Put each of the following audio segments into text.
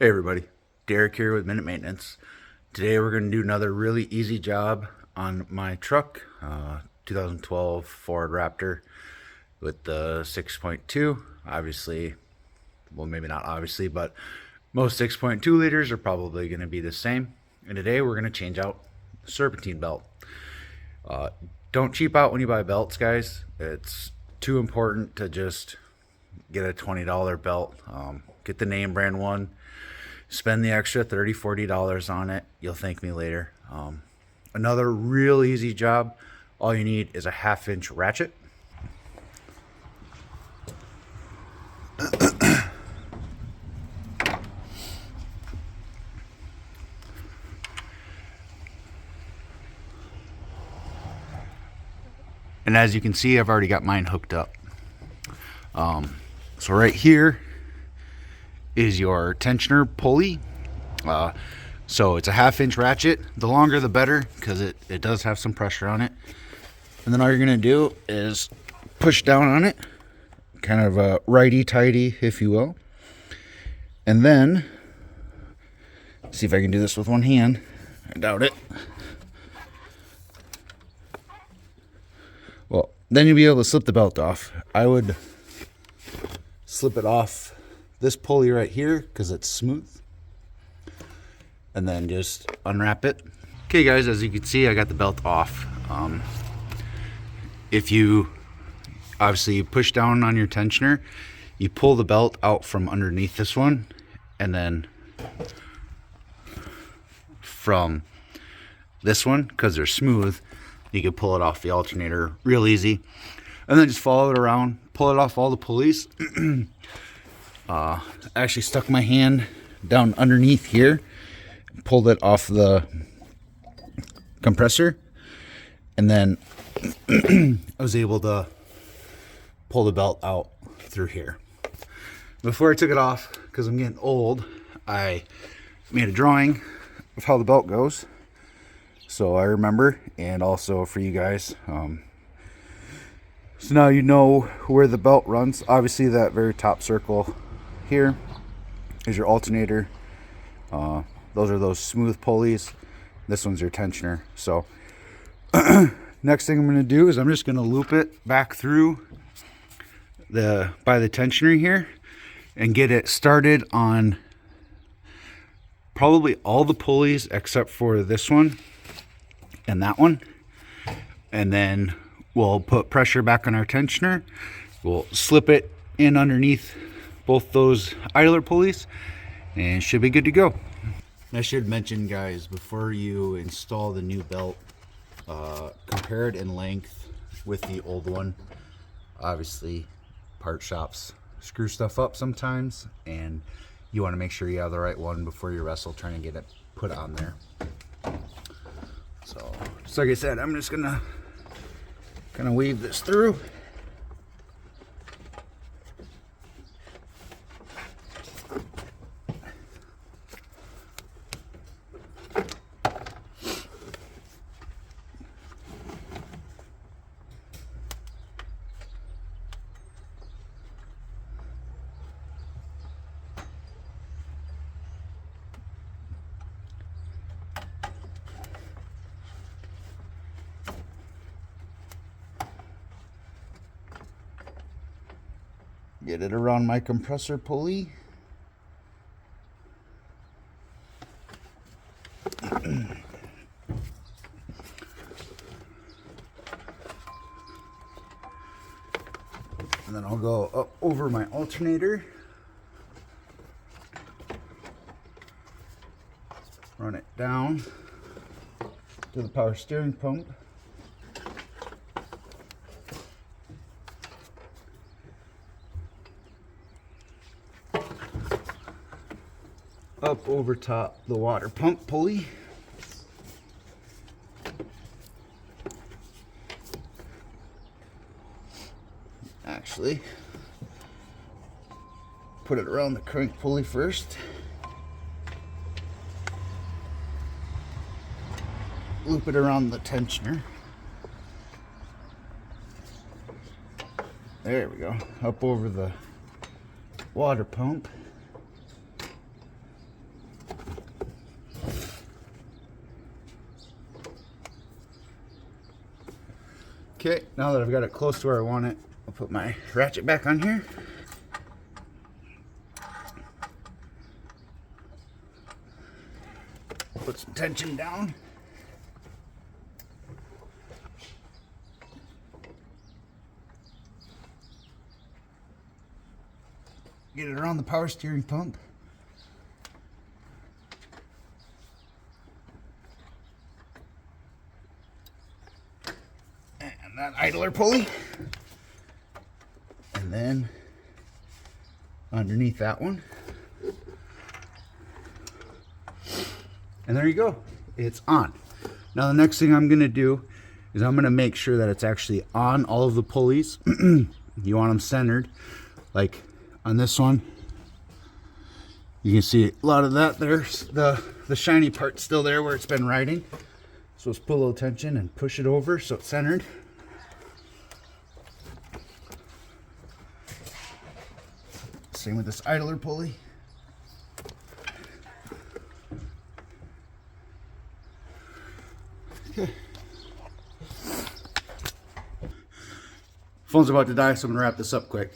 Hey everybody, Derek here with Minute Maintenance. Today we're going to do another really easy job on my truck, 2012 Ford Raptor with the 6.2. Obviously, well maybe not obviously, but most 6.2 liters are probably going to be the same. And today we're going to change out the Serpentine belt. Don't cheap out when you buy belts, guys. It's too important to just get a $20 belt. Get the name brand one. Spend the extra $30, $40 on it. You'll thank me later. Another real easy job. All you need is a 1/2 inch ratchet. And as you can see, I've already got mine hooked up. So right here is your tensioner pulley. So it's a 1/2 inch ratchet. The longer the better, because it does have some pressure on it. And then all you're gonna do is push down on it, kind of a righty-tighty, if you will. And then, see if I can do this with one hand. I doubt it. Well, then you'll be able to slip the belt off. I would slip it off this pulley right here because it's smooth, and then just unwrap it. Okay guys, as you can see, I got the belt off. If you obviously push down on your tensioner, you pull the belt out from underneath this one, and then from this one, because they're smooth, you can pull it off the alternator real easy, and then just follow it around, pull it off all the pulleys. I actually stuck my hand down underneath here, pulled it off the compressor, and then I was able to pull the belt out through here. Before I took it off, because I'm getting old, I made a drawing of how the belt goes, so I remember, and also for you guys. So now you know where the belt runs. Obviously that very top circle here is your alternator. Those are those smooth pulleys. This one's your tensioner. So next thing I'm going to do is I'm just going to loop it back through by the tensioner here and get it started on probably all the pulleys except for this one and that one. And then we'll put pressure back on our tensioner. We'll slip it in underneath both those idler pulleys and should be good to go. I should mention, guys, before you install the new belt, compare it in length with the old one. Obviously, part shops screw stuff up sometimes, and you want to make sure you have the right one before you wrestle trying to get it put on there. So, just like I said, I'm just gonna kind of weave this through. Get it around my compressor pulley. And then I'll go up over my alternator. Run it down to the power steering pump. Up over top the water pump pulley. Actually, put it around the crank pulley first. Loop it around the tensioner. There we go. Up over the water pump. Okay, now that I've got it close to where I want it, I'll put my ratchet back on here. Put some tension down. Get it around the power steering pump. And that idler pulley. And then underneath that one. And there you go. It's on. Now the next thing I'm going to do is I'm going to make sure that it's actually on all of the pulleys. You want them centered. Like on this one, you can see a lot of that. There's the shiny part still there where it's been riding. So let's put a little tension and push it over so it's centered. Same with this idler pulley. Okay. Phone's about to die, so I'm gonna wrap this up quick.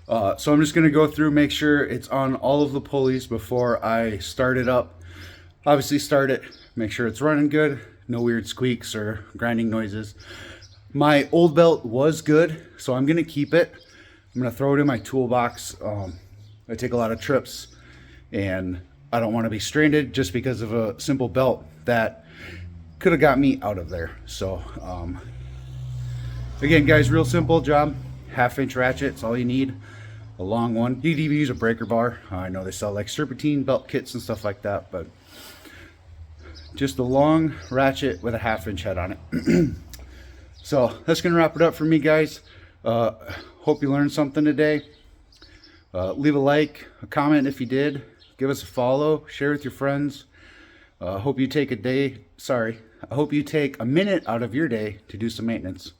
So I'm just gonna go through, make sure it's on all of the pulleys before I start it up. Obviously start it, make sure it's running good, no weird squeaks or grinding noises. My old belt was good, so I'm gonna keep it. I'm gonna throw it in my toolbox. I take a lot of trips and I don't wanna be stranded just because of a simple belt that could have got me out of there. So again guys, real simple job. 1/2-inch ratchet, it's all you need. A long one. You could even use a breaker bar. I know they sell like Serpentine belt kits and stuff like that, but just a long ratchet with a 1/2-inch head on it. So that's gonna wrap it up for me, guys. Hope you learned something today. Leave a like, a comment if you did, give us a follow, share with your friends. I hope you take a minute out of your day to do some maintenance.